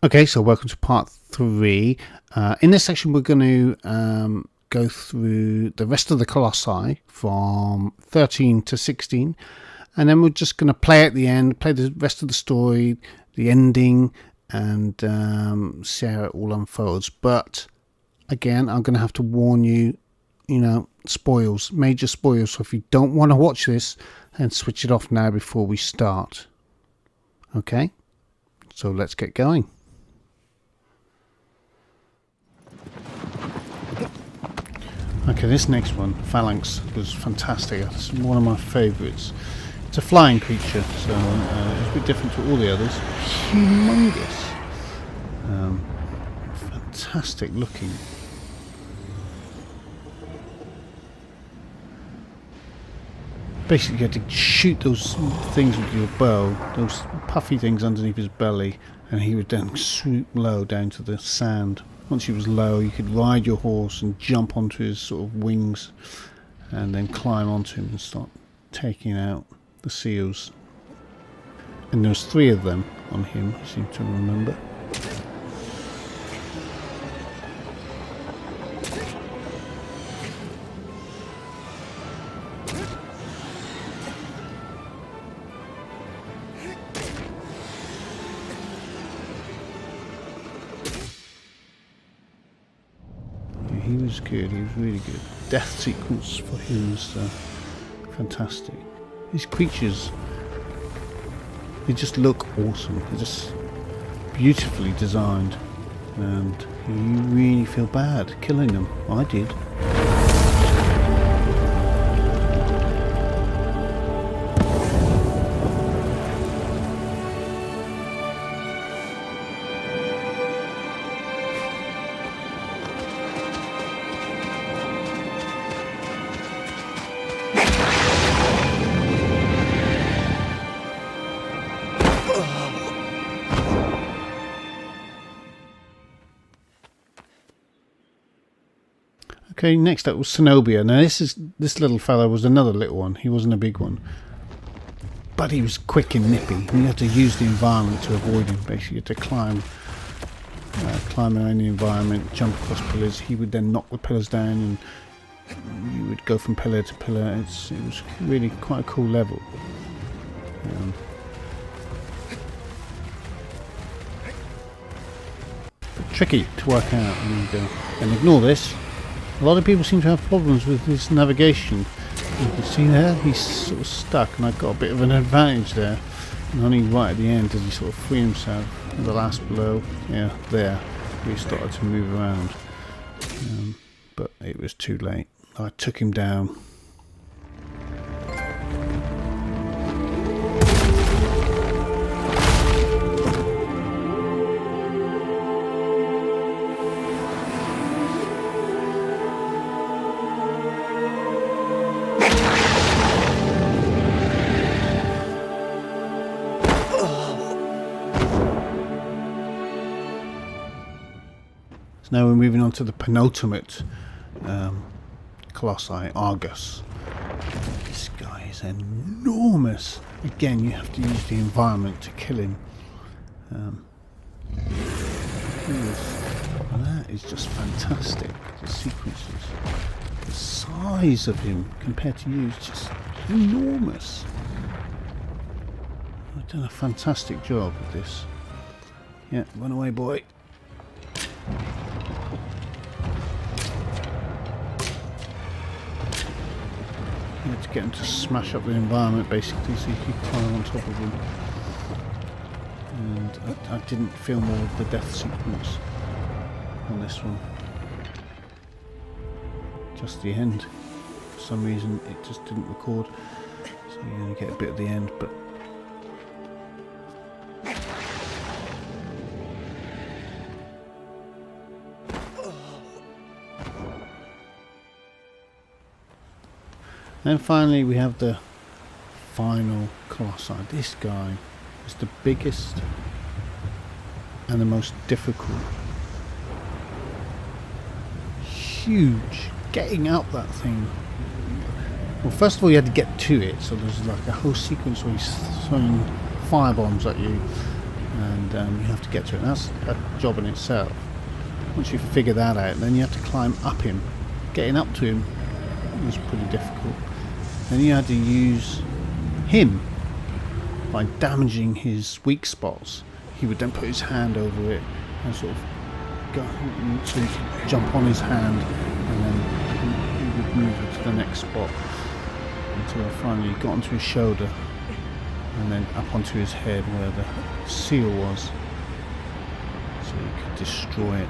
Okay, so welcome to part 3. In this section we're going to go through the rest of the Colossi from 13 to 16, and then we're just going to play at the end, play the rest of the story, the ending, and see how it all unfolds. But again, I'm going to have to warn you, spoils, major spoils, so if you don't want to watch this, then switch it off now before we start. Okay, so let's get going. Okay, this next one, Phalanx, was fantastic. It's one of my favourites. It's a flying creature, so it's a bit different to all the others. Humongous. Fantastic looking. Basically, you had to shoot those things with your bow, those puffy things underneath his belly, and he would then swoop low down to the sand. Once he was low, you could ride your horse and jump onto his sort of wings and then climb onto him and start taking out the seals. And there's 3 of them on him, I seem to remember. He was good, he was really good. Death sequence for him was fantastic. These creatures, they just look awesome. They're just beautifully designed, and you really feel bad killing them. I did. Okay, next up was Cenobia. Now this little fellow was another little one. He wasn't a big one, but he was quick and nippy. And you had to use the environment to avoid him. Basically, you had to climb around the environment, jump across pillars. He would then knock the pillars down, and you would go from pillar to pillar. It was really quite a cool level. But tricky to work out, and ignore this. A lot of people seem to have problems with his navigation. You can see there, he's sort of stuck, and I got a bit of an advantage there. And only right at the end does he sort of free himself. And the last blow, yeah, there, he started to move around. But it was too late. I took him down. So now we're moving on to the penultimate Colossi, Argus. This guy is enormous. Again, you have to use the environment to kill him. That is just fantastic. The sequences, the size of him compared to you is just enormous. I've done a fantastic job with this. Yeah, run away, boy. You had to get him to smash up the environment basically so you could climb on top of him. And I didn't film all of the death sequence on this one. Just the end. For some reason it just didn't record. So you only get a bit at the end, but then finally we have the final Colossi. This guy is the biggest and the most difficult. Huge. Getting up that thing. Well, first of all you had to get to it, so there's like a whole sequence where he's throwing firebombs at you, and you have to get to it. And that's a job in itself. Once you figure that out, then you have to climb up him. Getting up to him was pretty difficult. Then you had to use him by damaging his weak spots. He would then put his hand over it and sort of go, so you could jump on his hand, and then he would move it to the next spot until finally he got onto his shoulder and then up onto his head where the seal was, so you could destroy it.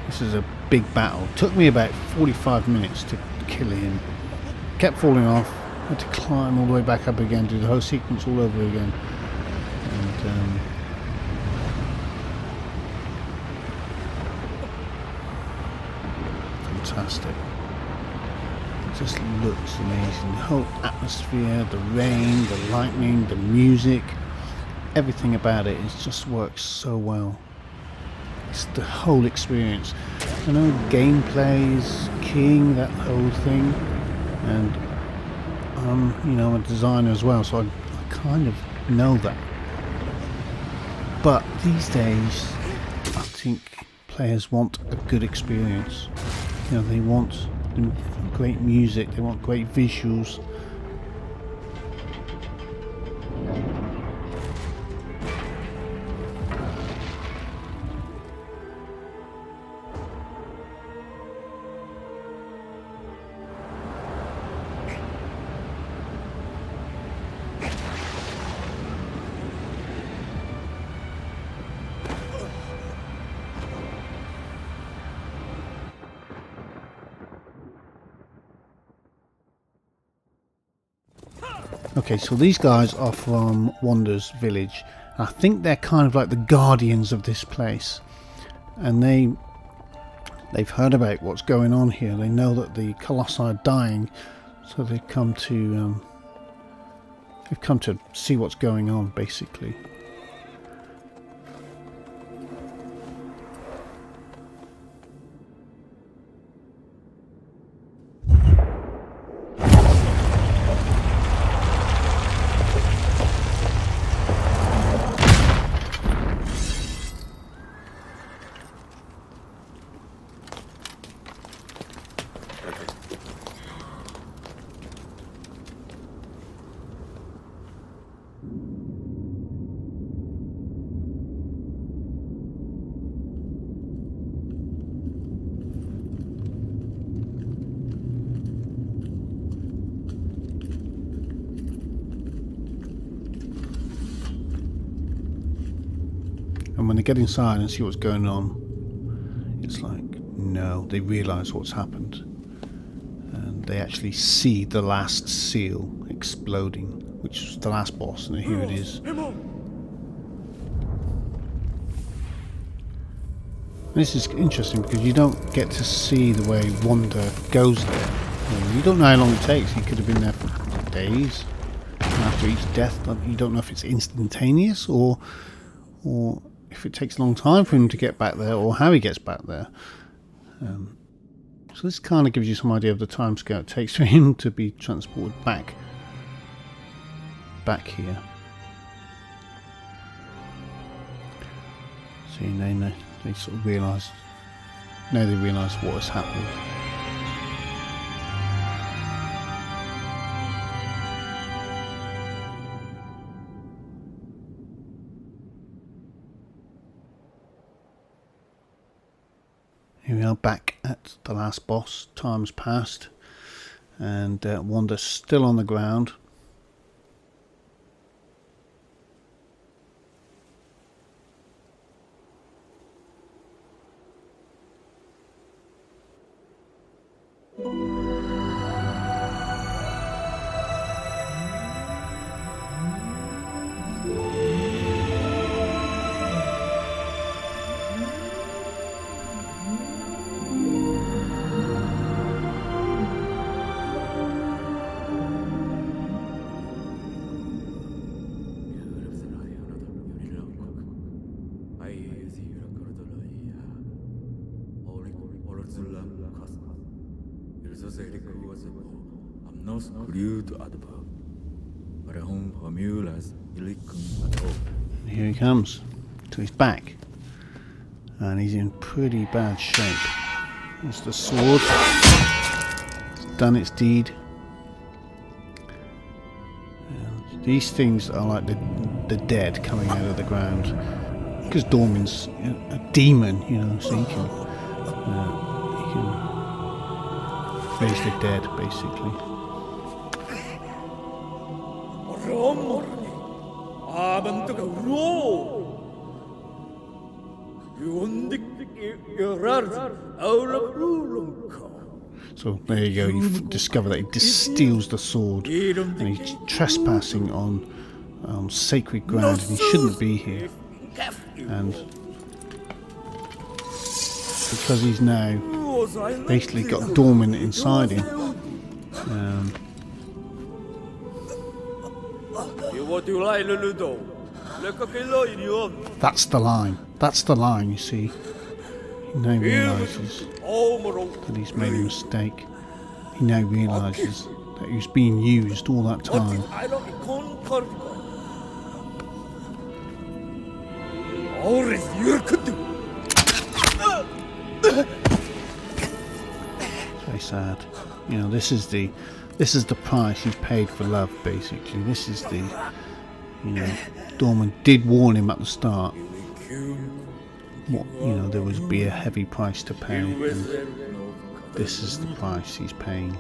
This is a big battle. Took me about 45 minutes to kill him. Kept falling off. Had to climb all the way back up again, do the whole sequence all over again. And fantastic. It just looks amazing. The whole atmosphere, the rain, the lightning, the music, everything about it just works so well. It's the whole experience. I know gameplay is king, that whole thing, and you know, I'm a designer as well, so I kind of know that. But these days, I think players want a good experience. You know, they want great music, they want great visuals. Okay, so these guys are from Wanda's village. I think they're kind of like the guardians of this place, and they've heard about what's going on here. They know that the Colossi are dying, so they've come to see what's going on, basically. And when they get inside and see what's going on, it's like, no, they realise what's happened. And they actually see the last seal exploding, which was the last boss, and here it is. This is interesting because you don't get to see the way Wanda goes there. You don't know how long it takes. He could have been there for days. And after each death, you don't know if it's instantaneous or if it takes a long time for him to get back there, or how he gets back there. So this kind of gives you some idea of the time scale it takes for him to be transported back here. See, now they sort of realise. Now they realise what has happened. Here we are back at the last boss. Time's passed, and Wanda's still on the ground. Here he comes. to his back, and he's in pretty bad shape. There's the sword. It's done its deed. And these things are like the dead coming out of the ground, because Dormin's a demon, you know, so he can raise the dead, basically. So there you go, you discover that he steals the sword and he's trespassing on sacred ground and he shouldn't be here. And because he's now basically got Dormin inside him, that's the line. That's the line, you see. He now realises that he's made a mistake. He now realises that he was being used all that time. Very sad. You know, this is the price he's paid for love, basically. This is the, you know, Dormin did warn him at the start. What, you know, there would be a heavy price to pay, and this is the price he's paying.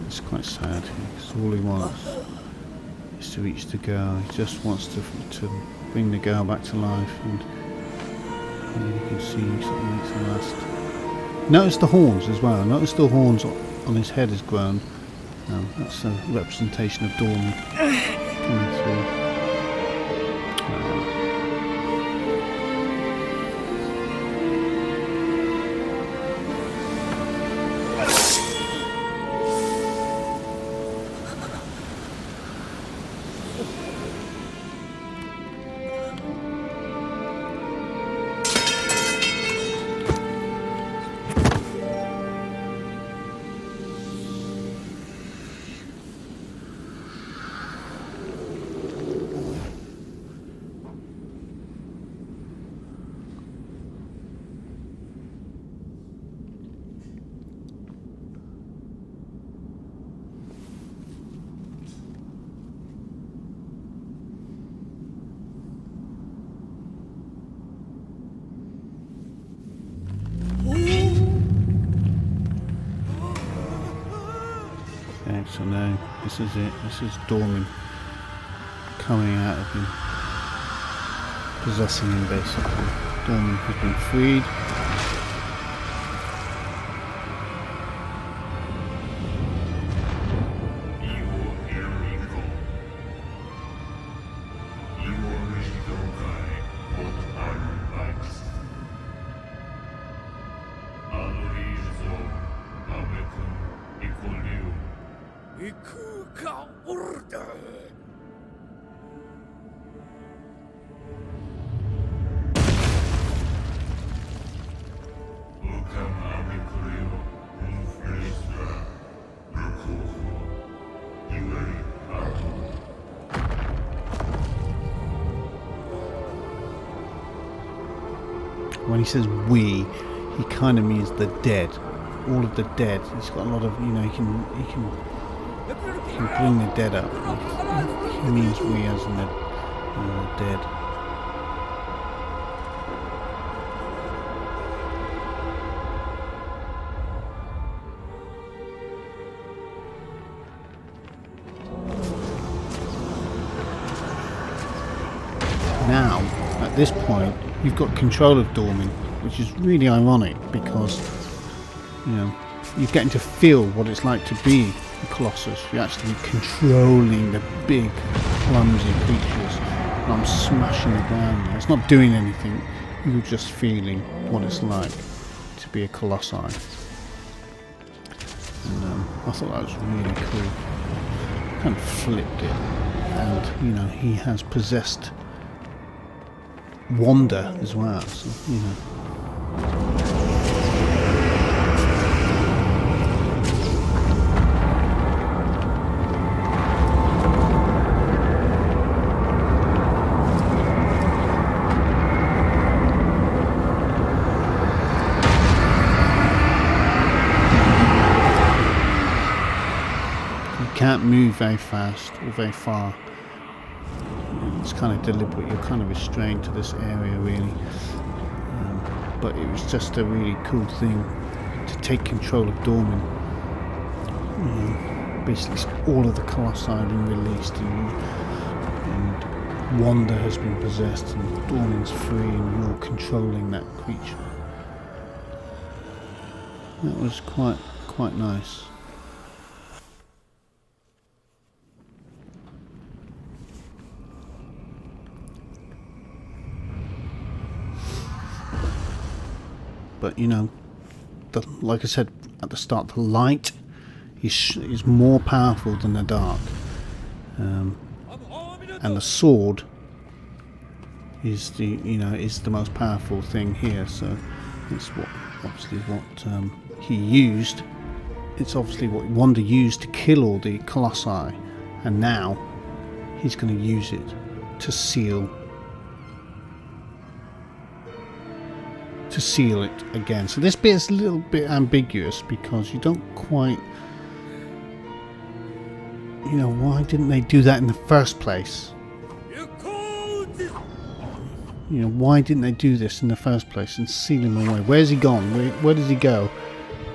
It's quite sad, because all he wants is to reach the girl. He just wants to bring the girl back to life, and you can see something makes him last. Notice the horns as well. Notice the horns on his head has grown. That's a representation of Dawn coming through. So now, this is it. This is Dormin coming out of him, possessing him basically. Dormin has been freed. When he says we, he kind of means the dead, all of the dead. He's got a lot of, you know, he can bring the dead up. He means we as in the dead. Now, at this point, you've got control of Dormin, which is really ironic because, you know, you're getting to feel what it's like to be a Colossus. You're actually controlling the big, clumsy creatures. And I'm smashing the ground there. It's not doing anything. You're just feeling what it's like to be a Colossi. And I thought that was really cool. Kind of flipped it. And, you know, he has possessed Wanda as well. So, you know. Can't move very fast or very far. It's kind of deliberate. You're kind of restrained to this area, really. But it was just a really cool thing to take control of Dormin. Basically, all of the Colossi have been released, and Wanda has been possessed, and Dormin's free, and you're controlling that creature. That was quite nice. But, you know, like I said at the start, the light is more powerful than the dark, and the sword is the most powerful thing here. So it's obviously what he used. It's obviously what Wanda used to kill all the Colossi, and now he's going to use it to seal it again. So this bit is a little bit ambiguous because you don't quite, you know, why didn't they do that in the first place? You know, why didn't they do this in the first place and seal him away? Where's he gone? Where does he go?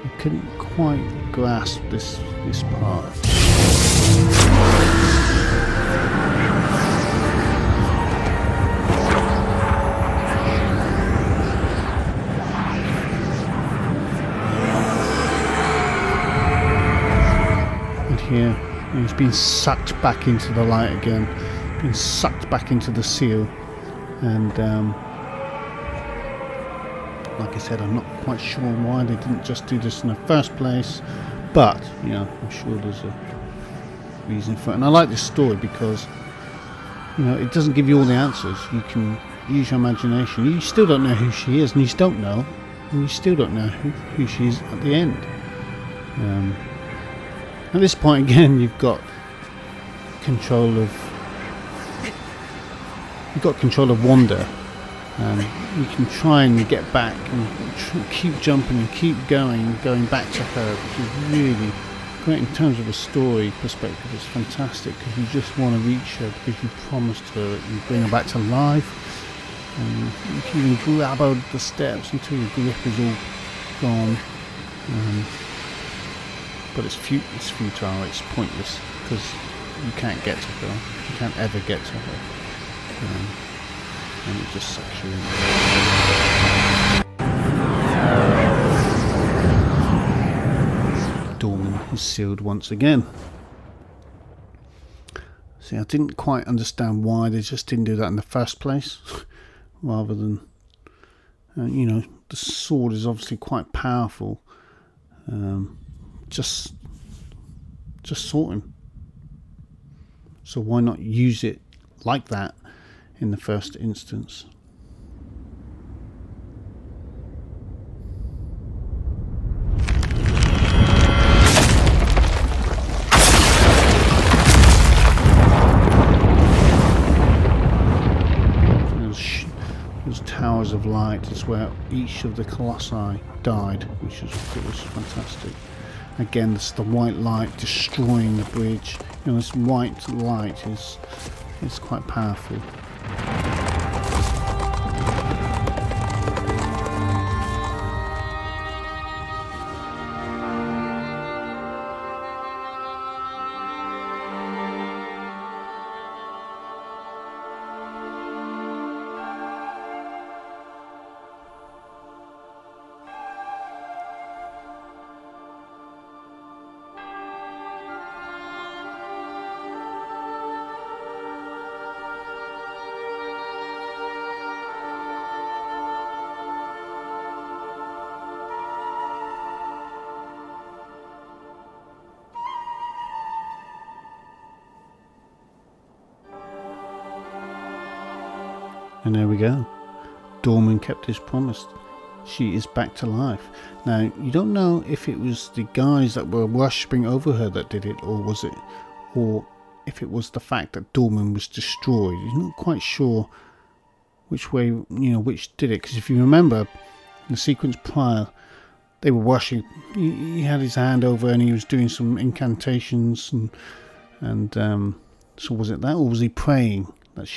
I couldn't quite grasp this part. Here, he's been sucked back into the light again, been sucked back into the seal, and like I said, I'm not quite sure why they didn't just do this in the first place, but you know, I'm sure there's a reason for it. And I like this story because, you know, it doesn't give you all the answers. You can use your imagination. You still don't know who she is, and you still don't know, and you still don't know who she is at the end. At this point again, you've got control of Wanda, and you can try and get back and keep jumping and keep going back to her, which is really great in terms of a story perspective. It's fantastic because you just want to reach her because you promised her that you bring her back to life, and you can even grab her the steps until your grip is all gone. But it's futile, it's pointless, because you can't get to her. You can't ever get to her. And it just sucks you in. Dormin is sealed once again. See, I didn't quite understand why they just didn't do that in the first place, rather than, you know, the sword is obviously quite powerful. Just sort him. So why not use it like that in the first instance? Those towers of light is where each of the Colossi died, which was fantastic. Again, this the white light destroying the bridge. You know, this white light is quite powerful. And there we go. Dorman kept his promise. She is back to life. Now, you don't know if it was the guys that were worshipping over her that did it, or if it was the fact that Dorman was destroyed. You're not quite sure which way, which did it. Because if you remember, in the sequence prior, they were worshipping. He had his hand over and he was doing some incantations, and so was it that, or was he praying that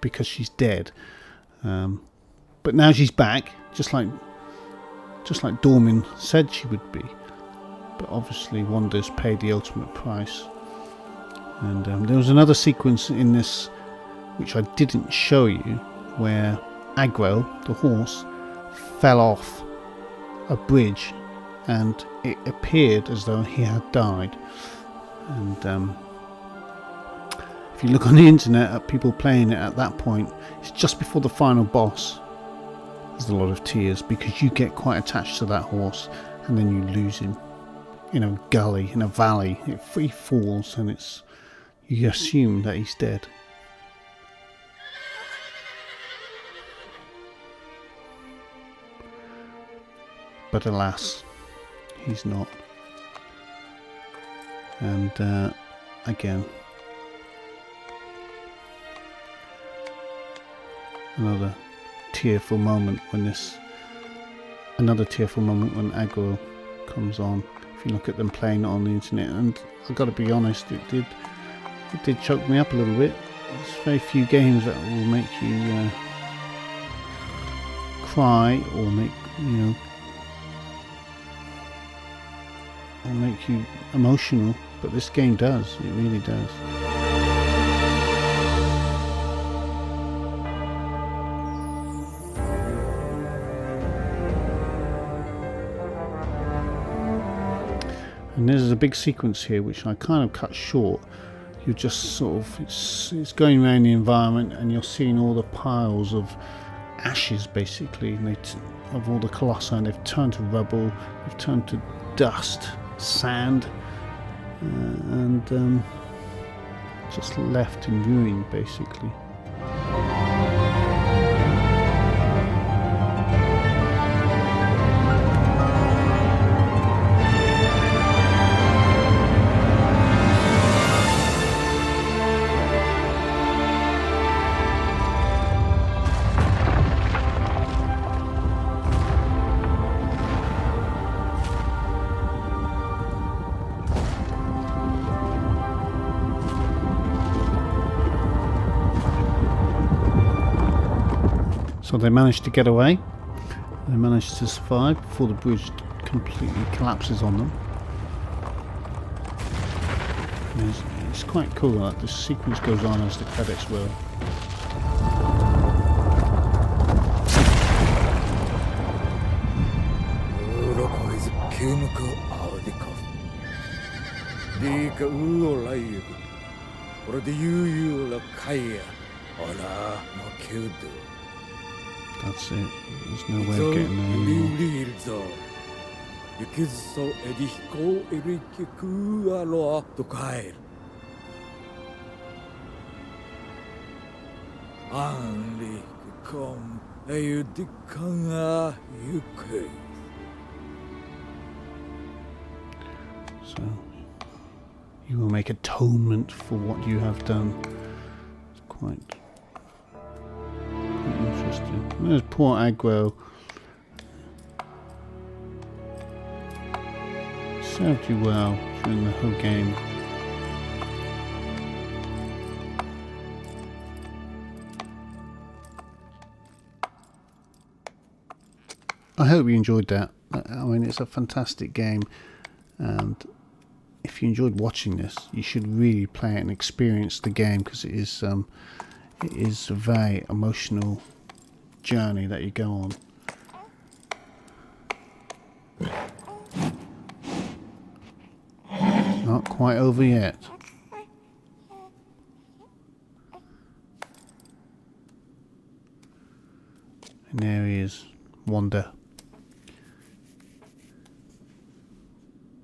because she's dead? But now she's back, just like Dorman said she would be. But obviously Wanda's paid the ultimate price. And there was another sequence in this which I didn't show you, where Agro, the horse, fell off a bridge and it appeared as though he had died. And if you look on the internet at people playing it at that point, it's just before the final boss. There's a lot of tears because you get quite attached to that horse and then you lose him in a gully, in a valley. He falls and you assume that he's dead. But alas, he's not. And again, another tearful moment when Agro comes on. If you look at them playing it on the internet, and I've got to be honest, it did choke me up a little bit. There's very few games that will make you cry or make you emotional, but this game does. It really does. And there's a big sequence here which I kind of cut short. You're just sort of, it's going around the environment and you're seeing all the piles of ashes basically, and of all the Colossi, and they've turned to rubble, they've turned to dust, sand, and just left in ruin basically. So they managed to get away. They managed to survive before the bridge completely collapses on them. It's quite cool that this sequence goes on as the credits roll. That's it. There's no way of getting there anymore. So you will make atonement for what you have done. It's quite interesting. There's poor Agro. Served you well during the whole game. I hope you enjoyed that. I mean, it's a fantastic game, and if you enjoyed watching this, you should really play it and experience the game, because it is a very emotional journey that you go on. Not quite over yet. And there he is, Wanda.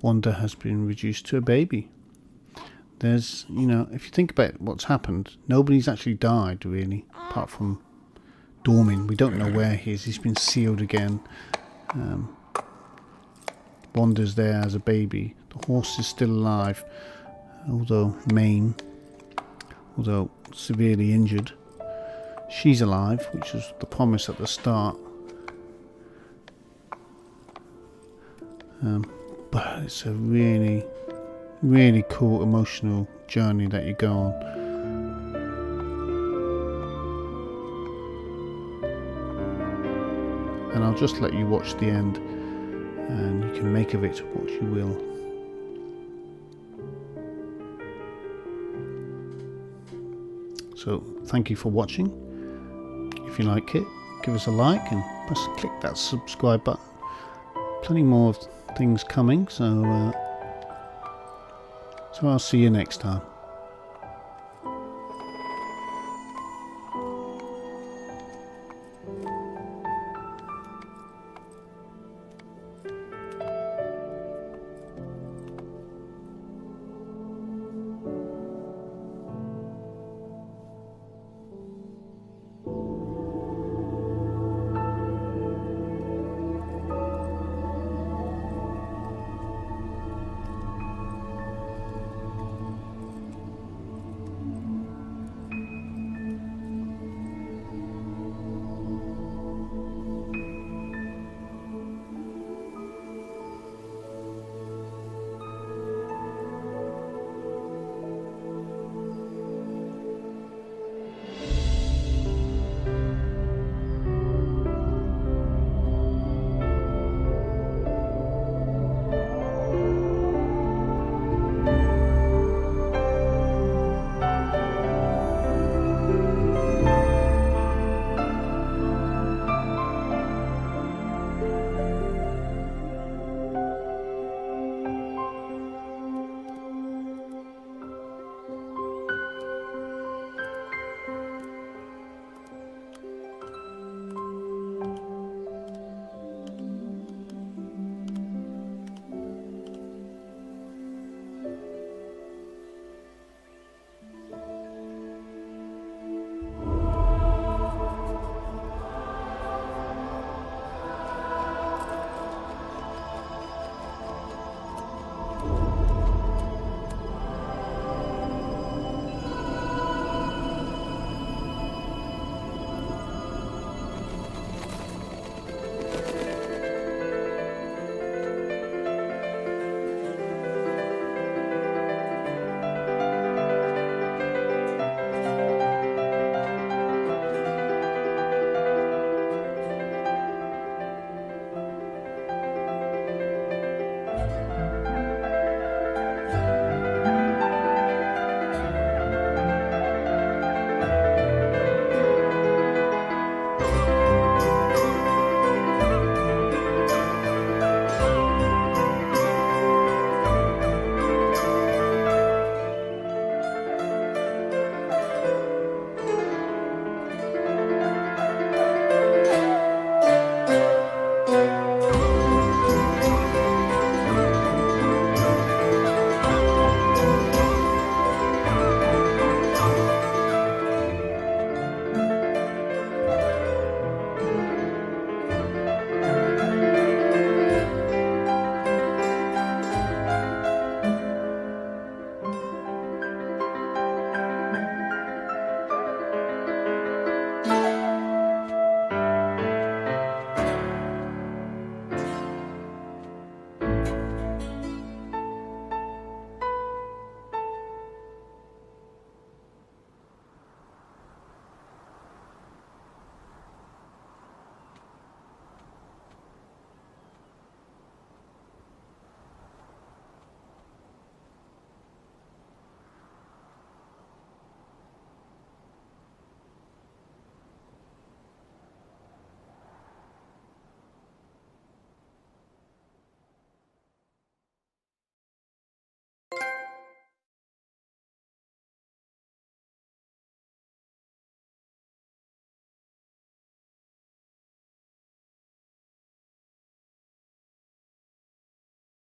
Wanda has been reduced to a baby. There's, if you think about what's happened, nobody's actually died really, apart from dorming. We don't know where he is. He's been sealed again. Wanda's there as a baby. The horse is still alive, although severely injured. She's alive, which was the promise at the start. But it's a really, really cool emotional journey that you go on. And I'll just let you watch the end, and you can make of it what you will. So thank you for watching. If you like it, give us a like and click that subscribe button. Plenty more things coming, so I'll see you next time.